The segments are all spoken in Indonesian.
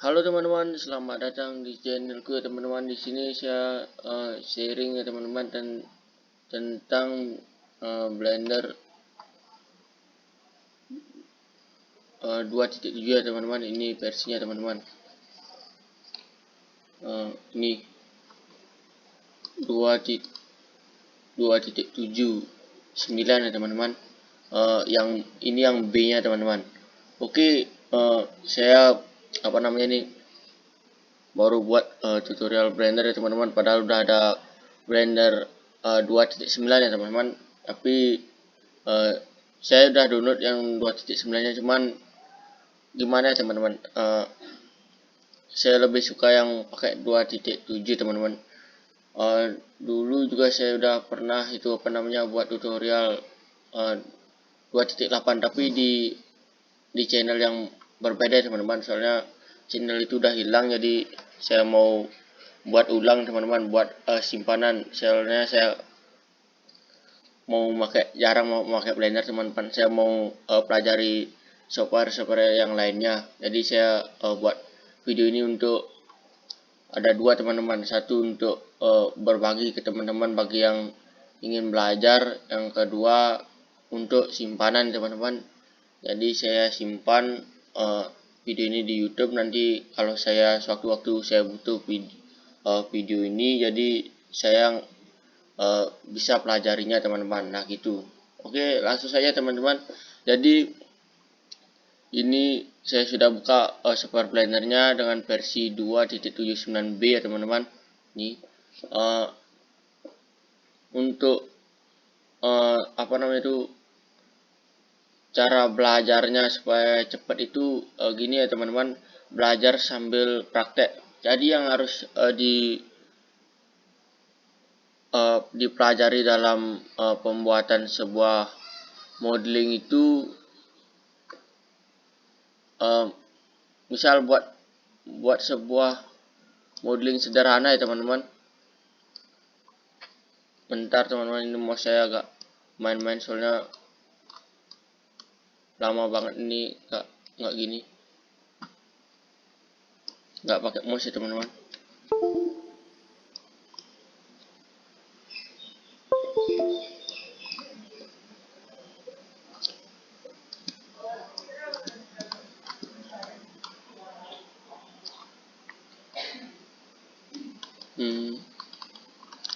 Halo teman-teman, selamat datang di channelku ya teman-teman. Di sini saya sharing ya teman-teman tentang Blender 2.7 ya teman-teman. Ini versinya teman-teman. Ini 2.7.9 ya teman-teman. Yang B-nya teman-teman. Oke, saya baru buat tutorial Blender ya teman-teman, padahal udah ada Blender 2.9 ya teman-teman, tapi saya udah download yang 2.9 nya, cuman gimana ya teman-teman, saya lebih suka yang pakai 2.7 teman-teman. Dulu juga saya udah pernah buat tutorial 2.8, tapi di channel yang berbeda teman-teman, soalnya channel itu udah hilang, jadi saya mau buat ulang teman-teman, buat simpanan. Soalnya saya jarang mau pakai Blender teman-teman, saya mau pelajari software yang lainnya. Jadi saya buat video ini untuk ada dua teman-teman, satu untuk berbagi ke teman-teman bagi yang ingin belajar, yang kedua untuk simpanan teman-teman. Jadi saya simpan video ini di YouTube. Nanti kalau saya sewaktu-waktu saya butuh video ini, jadi saya bisa pelajarinya teman-teman. Nah gitu. Oke, langsung saja teman-teman. Jadi ini saya sudah buka software Blendernya dengan versi 2.79B ya teman-teman. Ini untuk cara belajarnya supaya cepat itu gini ya teman-teman, belajar sambil praktek. Jadi yang harus dipelajari dalam pembuatan sebuah modeling itu, misal buat sebuah modeling sederhana ya teman-teman. Bentar teman-teman, ini mau saya agak main-main soalnya lama banget ini nggak gini, nggak pakai mouse ya teman-teman.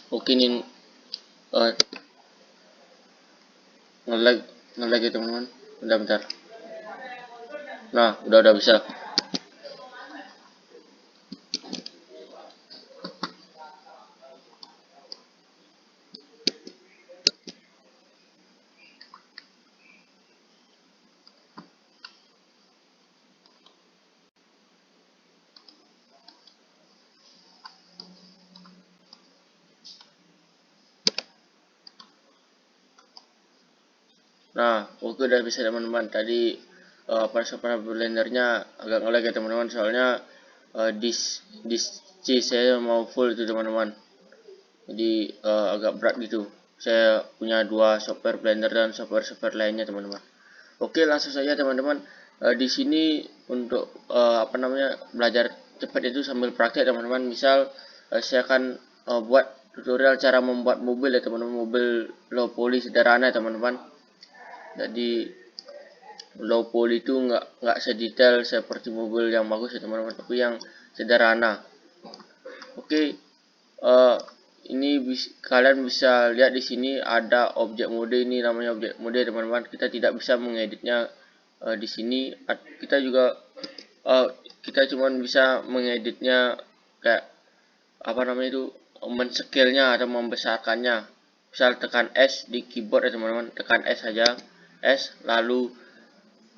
Oke, ini ngelag ya teman-teman. Bentar. Nah, udah bisa. Nah, oke, udah bisa teman-teman. Tadi software Blendernya agak ngelag ya teman-teman, soalnya disk C saya mau full itu teman-teman. Jadi agak berat gitu. Saya punya dua software Blender dan software lainnya teman-teman. Oke, langsung saja teman-teman. Di sini untuk belajar cepat itu sambil praktek teman-teman. Misal saya akan buat tutorial cara membuat mobil ya teman-teman, mobil low poly sederhana teman-teman. Jadi low poly itu nggak sedetail seperti mobil yang bagus ya teman-teman, tapi yang sederhana. Oke, ini kalian bisa lihat di sini ada objek mode, ini namanya objek mode teman-teman. Kita tidak bisa mengeditnya di sini. Kita cuma bisa mengeditnya kayak men-scale-nya atau membesarkannya. Misal tekan S di keyboard ya teman-teman, tekan S saja, S, lalu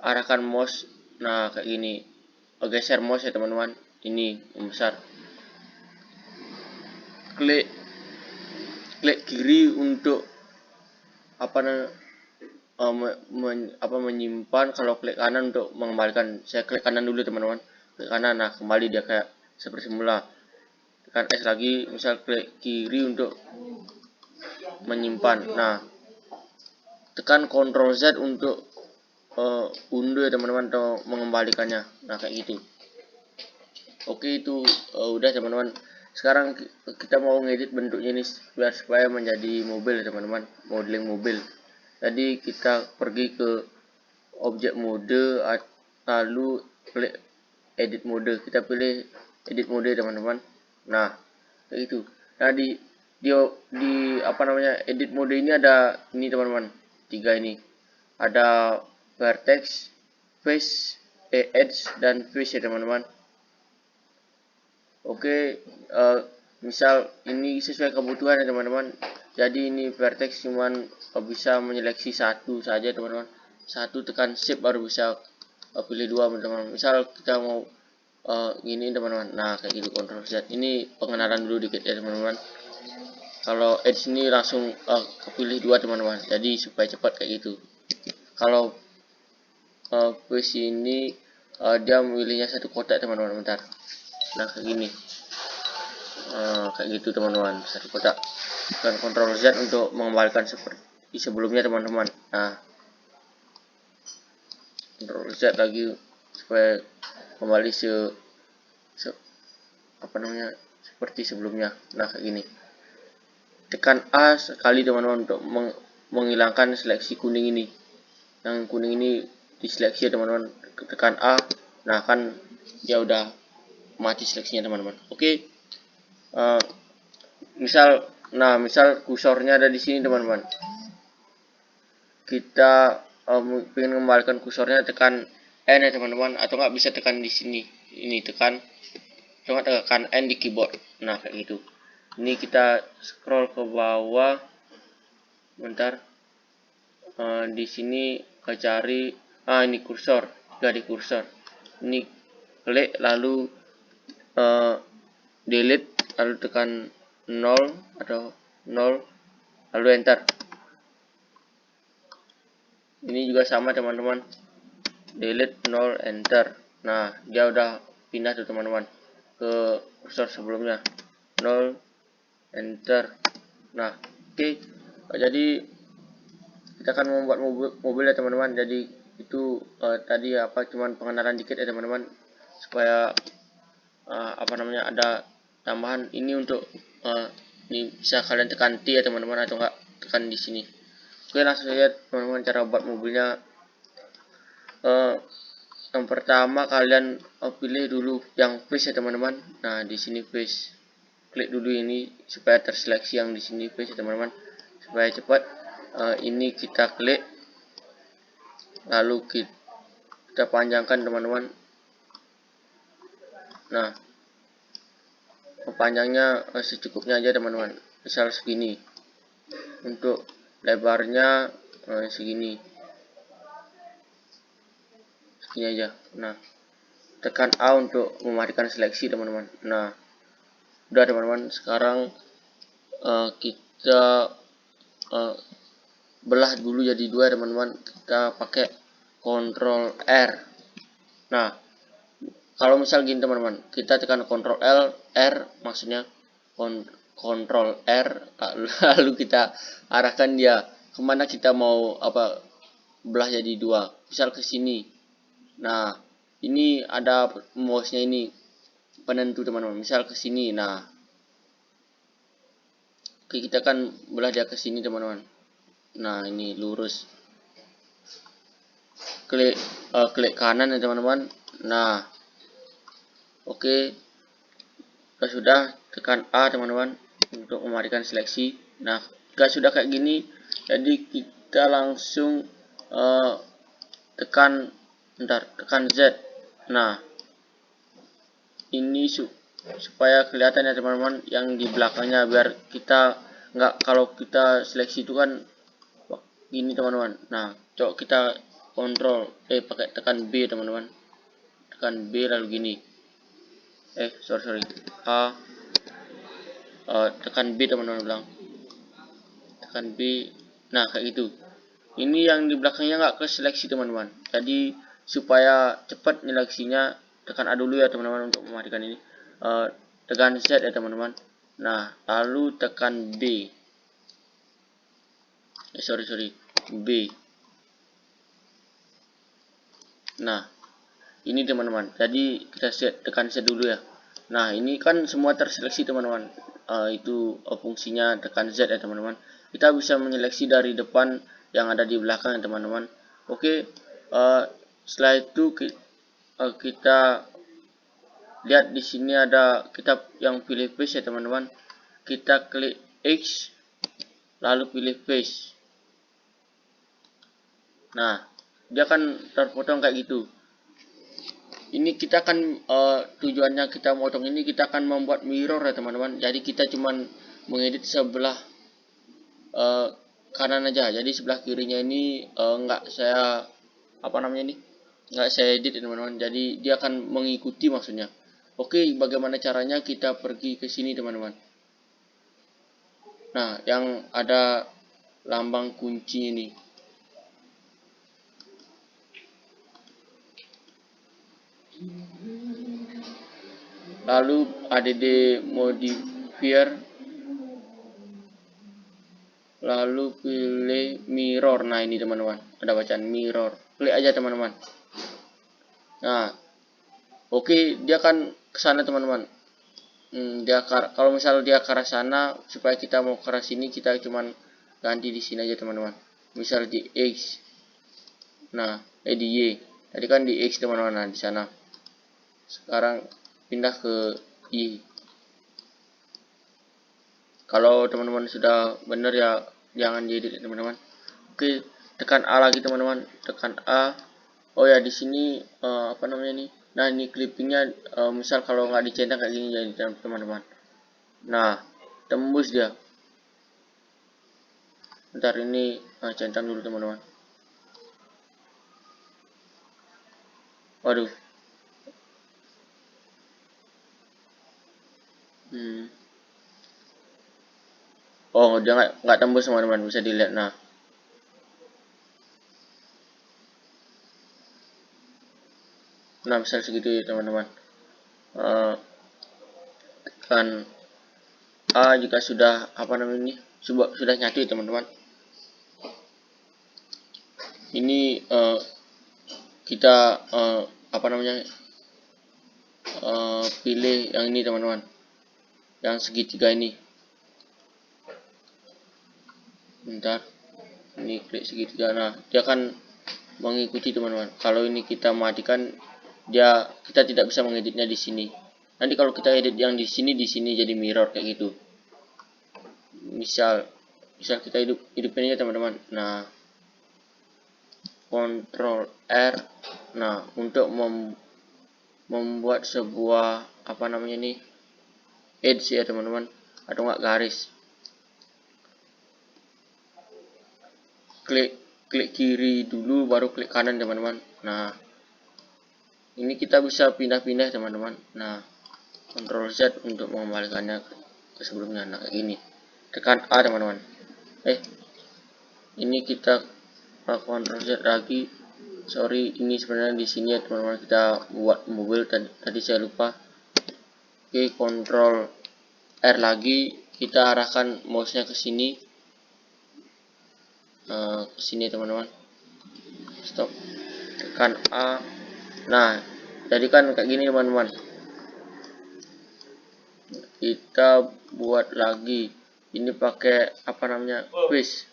arahkan mouse, nah kayak gini, geser mouse ya teman-teman, ini membesar. Klik kiri untuk menyimpan. Kalau klik kanan untuk mengembalikan. Saya klik kanan dulu teman-teman, klik kanan, nah kembali dia kayak seperti semula. Tekan S lagi, misal klik kiri untuk menyimpan. Nah, tekan Ctrl Z untuk unduh ya teman-teman, atau mengembalikannya. Nah kayak gitu. Oke, itu udah teman-teman. Sekarang kita mau ngedit bentuknya ini biar supaya menjadi mobil teman-teman, modeling mobil. Jadi kita pergi ke objek mode, lalu klik edit mode. Kita pilih edit mode teman-teman. Nah, kayak gitu. Nah, di apa namanya, edit mode ini ada ini teman-teman, 3 ini. Ada vertex, face, edge, dan face ya teman-teman. Oke, misal ini sesuai kebutuhan ya teman-teman. Jadi ini vertex cuman bisa menyeleksi satu saja teman-teman. Satu, tekan shift baru bisa pilih dua teman-teman. Misal kita mau gini teman-teman. Nah, kayak gitu, Ctrl Z. Ini pengenalan dulu dikit ya teman-teman. Kalau edge ini langsung kepilih dua teman-teman. Jadi supaya cepat kayak gitu. Kalau face ini dia memilihnya satu kotak teman-teman. Bentar. Nah, kayak gini. Kayak gitu teman-teman, satu kotak. Dan Ctrl Z untuk mengembalikan seperti sebelumnya teman-teman. Nah, Ctrl Z lagi supaya kembali apa namanya, seperti sebelumnya. Nah, kayak gini. Tekan A sekali teman-teman untuk menghilangkan seleksi kuning ini. Yang kuning ini diseleksi ya teman-teman. Tekan A. Nah, kan dia udah mati seleksinya teman-teman. Oke. Misal kursornya ada di sini teman-teman. Kita ingin mengembalikan kursornya, tekan N ya teman-teman, atau nggak bisa tekan di sini. Ini tekan, coba tekan N di keyboard. Nah, kayak gitu. Ini kita scroll ke bawah. Bentar. Di sini cari ini kursor, garis kursor. Ini klik lalu delete lalu tekan 0 atau 0 lalu enter. Ini juga sama teman-teman, delete 0 enter. Nah, dia udah pindah tuh teman-teman ke kursor sebelumnya, 0 enter. Nah, oke. Jadi kita akan membuat mobil ya teman-teman. Jadi itu tadi apa, cuman pengenalan dikit ya teman-teman, supaya apa namanya, ada tambahan ini untuk ini bisa kalian tekan T ya teman-teman, atau enggak tekan di sini. Oke, langsung saja teman-teman cara buat mobilnya. Yang pertama kalian pilih dulu yang face ya teman-teman. Nah, di sini face, klik dulu ini supaya terseleksi yang di sini face ya teman-teman, supaya cepat. Ini kita klik lalu kita panjangkan teman-teman. Nah, panjangnya secukupnya aja teman-teman, misal segini. Untuk lebarnya segini aja. Nah, tekan A untuk mematikan seleksi teman-teman. Nah, udah teman-teman. Sekarang kita belah dulu jadi dua teman-teman. Kita pakai Ctrl R. Nah, kalau misal gini teman-teman, kita tekan Ctrl R maksudnya Ctrl R, lalu kita arahkan dia kemana kita mau belah jadi dua. Misal ke sini. Nah, ini ada mouse-nya ini penentu teman-teman. Misal ke sini. Nah, oke, kita akan belah dia ke sini teman-teman. Nah, ini lurus. Klik kanan ya teman-teman. Nah, oke. Sudah, tekan A teman-teman untuk mematikan seleksi. Nah, jika sudah kayak gini, jadi kita langsung tekan Z. Nah, ini supaya kelihatan ya teman-teman yang di belakangnya, biar kita nggak, kalau kita seleksi itu kan gini teman-teman. Nah, coba kita pakai tekan B teman-teman, tekan B lalu gini. Sorry. Tekan B teman-teman, bilang tekan B. Nah, kayak gitu. Ini yang di belakangnya nggak ke seleksi teman-teman. Jadi supaya cepat seleksinya, tekan A dulu ya teman-teman untuk mematikan ini. Tekan Z ya teman-teman. Nah, lalu tekan B. B. Nah, ini teman-teman. Jadi kita tekan Z dulu ya. Nah, ini kan semua terseleksi teman-teman. Itu fungsinya tekan Z ya teman-teman. Kita bisa menyeleksi dari depan yang ada di belakang ya teman-teman. Oke, setelah itu kita lihat di sini ada kitab yang pilih paste ya teman-teman. Kita klik X lalu pilih paste. Nah, dia akan terpotong kayak gitu. Ini kita akan tujuannya kita motong ini kita akan membuat mirror ya teman-teman. Jadi kita cuman mengedit sebelah kanan aja. Jadi sebelah kirinya ini nggak saya nggak saya edit ya teman-teman. Jadi dia akan mengikuti maksudnya. Oke, bagaimana caranya? Kita pergi ke sini teman-teman. Nah, yang ada lambang kunci ini. Lalu add modifier, lalu pilih mirror. Nah, ini teman-teman, ada bacaan mirror. Klik aja teman-teman. Nah, oke, dia akan ke sana teman-teman. Kalau misal dia ke arah sana, supaya kita mau ke arah sini, kita cuman ganti di sini aja teman-teman. Misal di X. Nah, di Y. Tadi kan di X teman-teman, nah di sana. Sekarang pindah ke Y. Kalau teman-teman sudah benar ya jangan diedit teman-teman. Oke, tekan A lagi teman-teman, tekan A. Oh ya, di sini nih. Nah, ini clippingnya misal kalau nggak dicentang kayak gini jadi teman-teman. Nah, tembus dia. Ntar ini centang dulu teman-teman. Waduh. Oh, dia nggak tembus teman-teman, bisa dilihat. Nah, misal segitu ya teman-teman. Kan A jika sudah sudah nyatu ya teman-teman. Ini kita pilih yang ini teman-teman, yang segitiga ini. Bentar, ini klik segitiga. Nah, dia akan mengikuti teman-teman. Kalau ini kita matikan, kita tidak bisa mengeditnya di sini. Nanti kalau kita edit yang di sini jadi mirror kayak gitu. Misal kita hidupin aja teman-teman. Nah, Ctrl R. Nah, untuk membuat sebuah edge ya teman-teman, atau enggak garis. Klik kiri dulu baru klik kanan teman-teman. Nah, ini kita bisa pindah-pindah teman-teman. Nah, Ctrl Z untuk mengembalikannya ke sebelumnya. Nah, kayak gini. Tekan A teman-teman. Ini kita Ctrl Z lagi. Sorry, ini sebenarnya di sini ya teman-teman, kita buat mobil tadi saya lupa. Oke, Ctrl R lagi, kita arahkan mouse-nya ke sini. Ke sini teman-teman. Stop. Tekan A. Nah, jadi kan kayak gini teman-teman. Kita buat lagi. Ini pakai paste.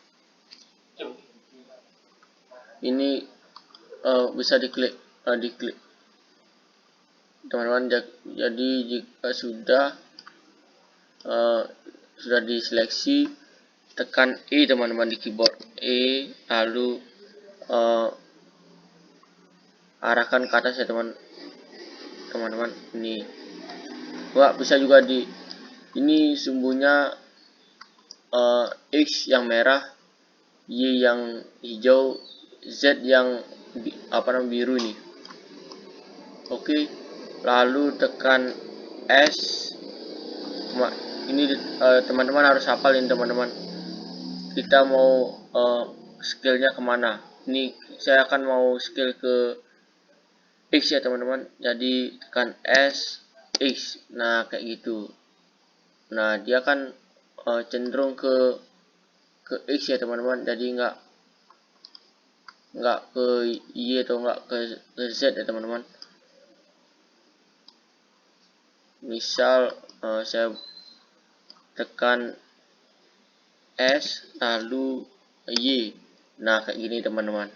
Ini bisa diklik teman-teman. Jadi jika sudah diseleksi, tekan E teman-teman di keyboard E, lalu arahkan ke atas ya teman-teman. Ini bisa juga ini sumbunya X yang merah, Y yang hijau, Z yang biru ini. Oke, lalu tekan S. Ini teman-teman harus hafal ini teman-teman. Kita mau skillnya kemana? Ini saya akan mau skill ke X ya teman-teman. Jadi tekan S, X. Nah, kayak gitu. Nah, dia akan cenderung ke X ya teman-teman. Jadi nggak ke Y atau nggak ke Z ya teman-teman. Misal saya tekan S lalu Y. Nah, kayak gini teman-teman.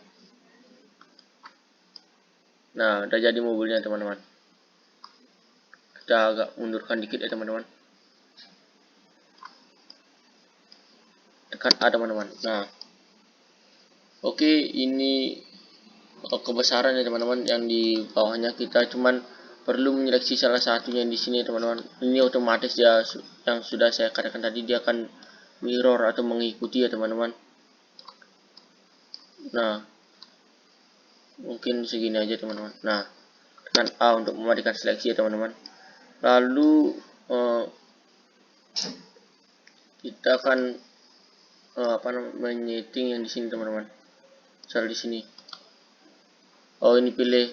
Nah, udah jadi mobilnya teman-teman. Kita agak mundurkan dikit ya teman-teman. Tekan A teman-teman. Nah, oke, ini kebesaran ya teman-teman. Yang di bawahnya kita cuman perlu menyeleksi salah satunya di sini teman-teman. Ini otomatis dia yang sudah saya katakan tadi, dia akan mirror atau mengikuti ya teman-teman. Nah, mungkin segini aja teman-teman. Nah, tekan A untuk mematikan seleksi ya teman-teman. Lalu kita akan menyeting yang di sini teman-teman. Misal di sini. Oh, ini pilih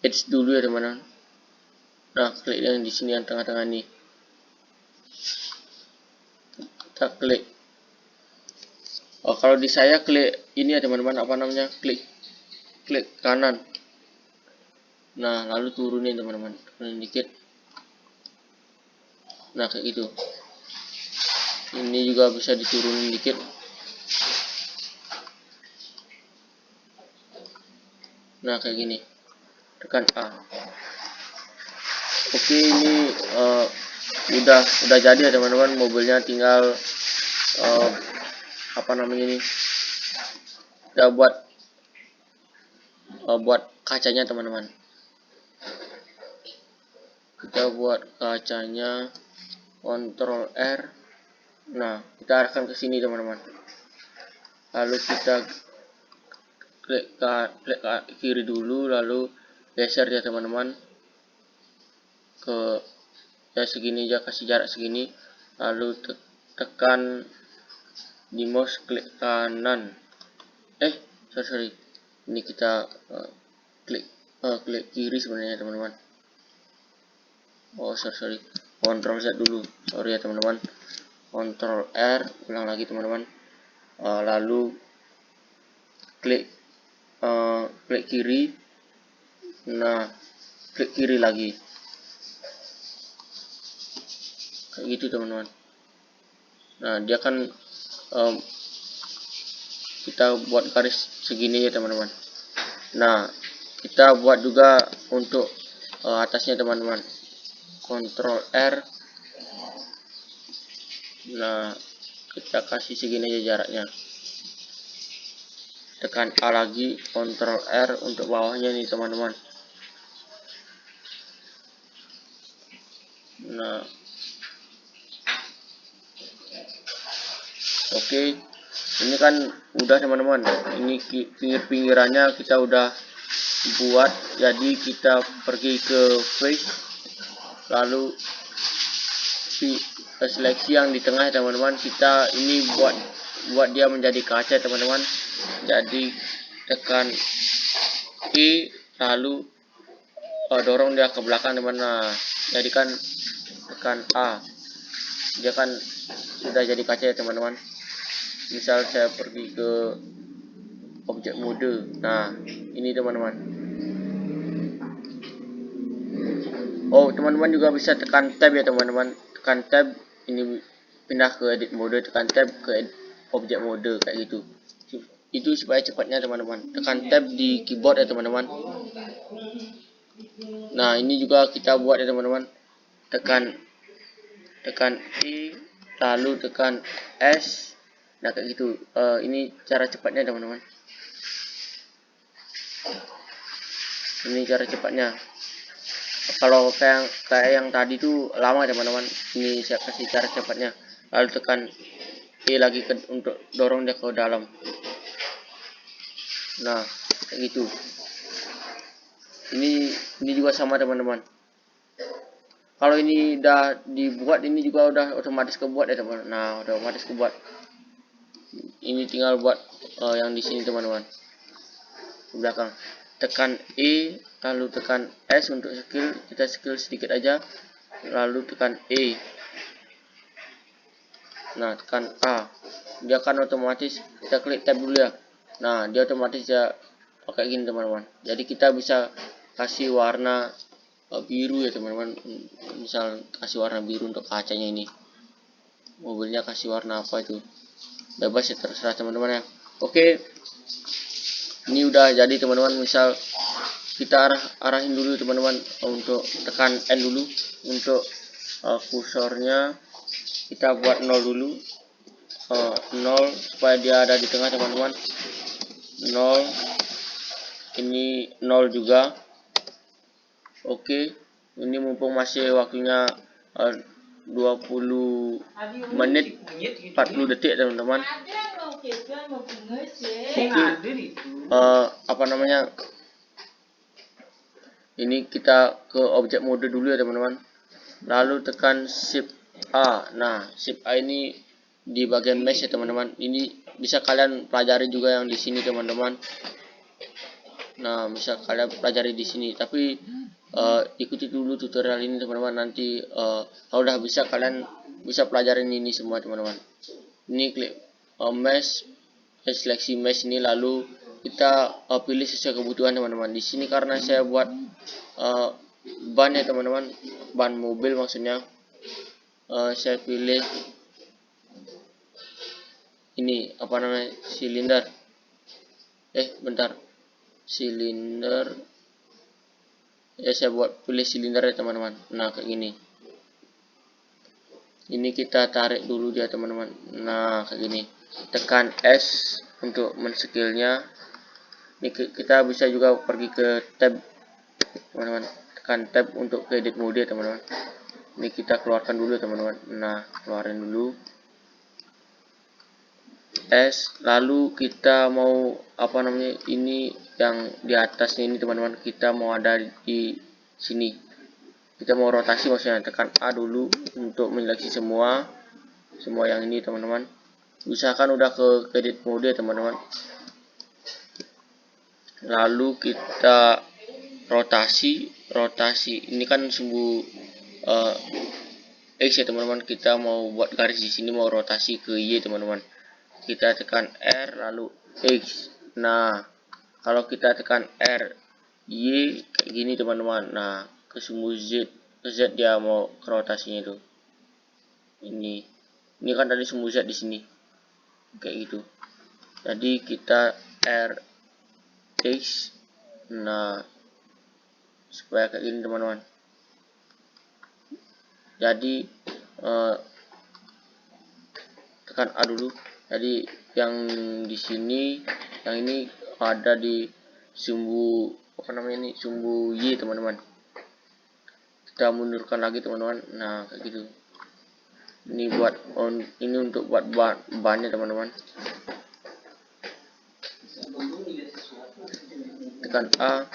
Edge dulu ya teman-teman. Nah, klik yang di sini yang tengah-tengah nih. Kita klik. Oh, kalau di saya klik ini ya teman-teman, klik kanan. Nah, lalu turunin teman-teman, turunin dikit. Nah, kayak gitu. Ini juga bisa diturunin dikit. Nah, kayak gini. Tekan A. Oke, ini udah jadi ya teman-teman, mobilnya tinggal ini. Udah buat kacanya teman-teman. Kita buat kacanya, Ctrl R. Nah, kita arahkan ke sini teman-teman. Lalu kita klik kiri dulu, lalu geser ya teman-teman ke ya segini aja, kasih jarak segini. Lalu tekan di mouse, klik kanan. Sorry. Ini kita klik kiri sebenarnya teman-teman. Oh, sorry. Ctrl Z dulu. Sorry ya teman-teman. Ctrl R, ulang lagi teman-teman. Lalu klik kiri. Nah, klik kiri lagi. Kayak gitu teman-teman. Nah, dia kan kita buat garis segini ya teman-teman. Nah, kita buat juga untuk atasnya teman-teman. Ctrl R. Nah, kita kasih segini aja jaraknya. Tekan A lagi, Ctrl R untuk bawahnya nih teman-teman. Nah, oke, ini kan udah teman-teman. Ini pinggir-pinggirannya kita udah buat. Jadi kita pergi ke face, lalu seleksi yang di tengah teman-teman. Kita ini buat dia menjadi kaca teman-teman. Jadi tekan E, lalu dorong dia ke belakang teman-teman. Nah, jadi kan tekan A, dia kan sudah jadi kaca ya teman-teman. Misal saya pergi ke objek mode. Nah, ini teman-teman. Oh, teman-teman juga bisa tekan tab ya teman-teman. Tekan tab, ini pindah ke edit mode, tekan tab ke objek mode kayak gitu. Itu supaya cepatnya teman-teman. Tekan tab di keyboard ya teman-teman. Nah, ini juga kita buat ya teman-teman. Tekan E, lalu tekan S. Nah, kayak gitu. Ini cara cepatnya teman-teman. Ini cara cepatnya. Kalau kayak yang tadi tuh lama teman-teman. Ini saya kasih cara cepatnya. Lalu tekan E lagi untuk dorong dia ke dalam. Nah, kayak gitu. Ini juga sama teman-teman. Kalau ini udah dibuat, ini juga udah otomatis kebuat ya teman-teman. Nah, udah otomatis kebuat. Ini tinggal buat yang di sini teman-teman. Di belakang. Tekan E, lalu tekan S untuk skill. Kita skill sedikit aja, lalu tekan E. Nah, tekan A, dia akan otomatis. Kita klik tab dulu ya. Nah, dia otomatis ya pakai gini teman-teman. Jadi kita bisa kasih warna biru ya teman-teman. Misal kasih warna biru untuk kacanya ini, mobilnya kasih warna apa itu bebas ya, terserah teman-teman ya. Oke, ini udah jadi teman-teman. Misal kita arahin dulu teman-teman, untuk tekan N dulu. Untuk kursornya kita buat 0 dulu, 0 supaya dia ada di tengah teman-teman. 0, ini 0 juga. Oke, ini mumpung masih waktunya 20 menit 40 detik teman-teman. Apa namanya, ini kita ke objek mode dulu ya teman-teman, lalu tekan shift A. Nah, shift A ini di bagian mesh ya teman-teman. Ini bisa kalian pelajari juga yang di sini teman-teman. Nah, bisa kalian pelajari di sini, tapi ikuti dulu tutorial ini teman-teman. Nanti kalau udah bisa, kalian bisa pelajarin ini semua teman-teman. Ini klik mesh, seleksi mesh ini, lalu kita pilih sesuai kebutuhan teman-teman. Di sini karena saya buat ban ya teman-teman, ban mobil maksudnya, saya pilih ini apa namanya, silinder. Bentar, silinder ya, saya buat pilih silinder ya teman-teman. Nah, kayak gini. Ini kita tarik dulu dia teman-teman. Nah, kayak gini. Tekan S untuk men-skillnya. Ini kita bisa juga pergi ke tab teman-teman. Tekan tab untuk ke edit mode teman-teman. Ini kita keluarkan dulu teman-teman. Nah, keluarin dulu S, lalu kita mau apa namanya, ini yang di atasnya ini teman-teman, kita mau ada di sini, kita mau rotasi maksudnya. Tekan A dulu untuk menyeleksi semua yang ini teman-teman. Usahakan udah ke edit mode teman-teman. Lalu kita rotasi ini kan sumbu X ya teman-teman. Kita mau buat garis di sini, mau rotasi ke Y teman-teman. Kita tekan R lalu X. Nah, kalau kita tekan R Y kayak gini teman-teman. Nah, ke sumbu Z dia mau ke rotasinya itu. Ini kan tadi sumbu Z di sini. Kayak gitu. Jadi kita R X. Nah, supaya kayak gini teman-teman. Jadi tekan A dulu. Jadi yang di sini, yang ini ada di sumbu apa namanya, ini sumbu Y teman-teman. Kita mundurkan lagi teman-teman. Nah, kayak gitu. Ini buat ini untuk buat bannya teman-teman. Tekan A,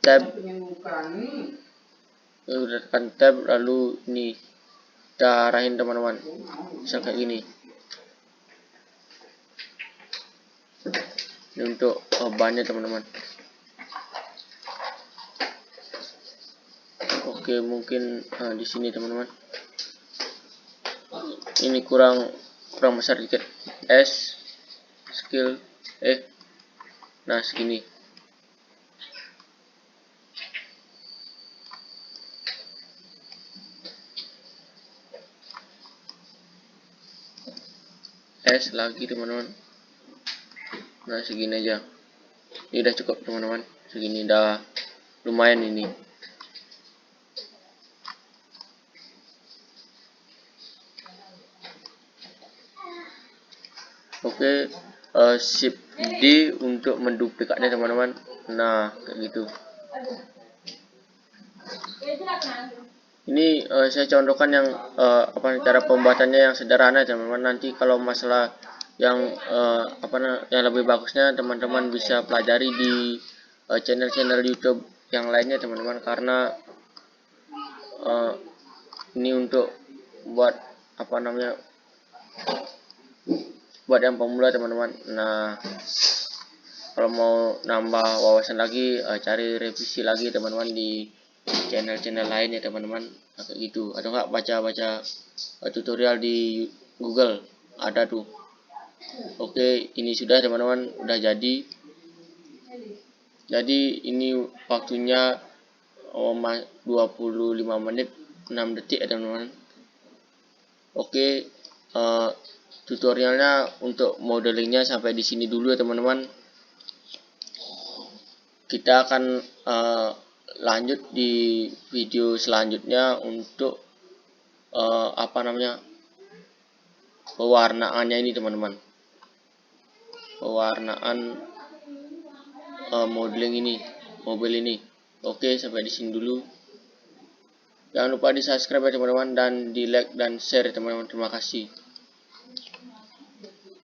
tab. Udah tekan tab, lalu ini kita arahin teman-teman. Bisa kayak gini. Ini untuk bannya teman-teman. Oke, mungkin di sini teman-teman. Ini kurang besar dikit. S skill nah segini. S lagi teman-teman. Nah, segini aja. Ini udah cukup teman-teman. Segini udah lumayan ini. Oke, shift D untuk menduplikatnya teman-teman. Nah, kayak gitu. Ini saya contohkan yang cara pembuatannya yang sederhana teman-teman. Nanti kalau masalah yang yang lebih bagusnya, teman-teman bisa pelajari di channel-channel YouTube yang lainnya teman-teman, karena ini untuk buat buat yang pemula teman-teman. Nah, kalau mau nambah wawasan lagi, cari revisi lagi teman-teman di channel-channel lain ya teman-teman. Nah, kayak gitu. Atau enggak baca-baca tutorial di Google, ada tuh. Oke, ini sudah teman-teman, udah jadi. Jadi ini waktunya 25 menit 6 detik ya teman-teman. Oke, tutorialnya untuk modelingnya sampai di sini dulu ya teman-teman. Kita akan lanjut di video selanjutnya untuk pewarnaannya ini teman-teman. Pewarnaan modeling ini, mobil ini. Oke, sampai di sini dulu. Jangan lupa di subscribe ya teman-teman, dan di like dan share ya teman-teman. Terima kasih.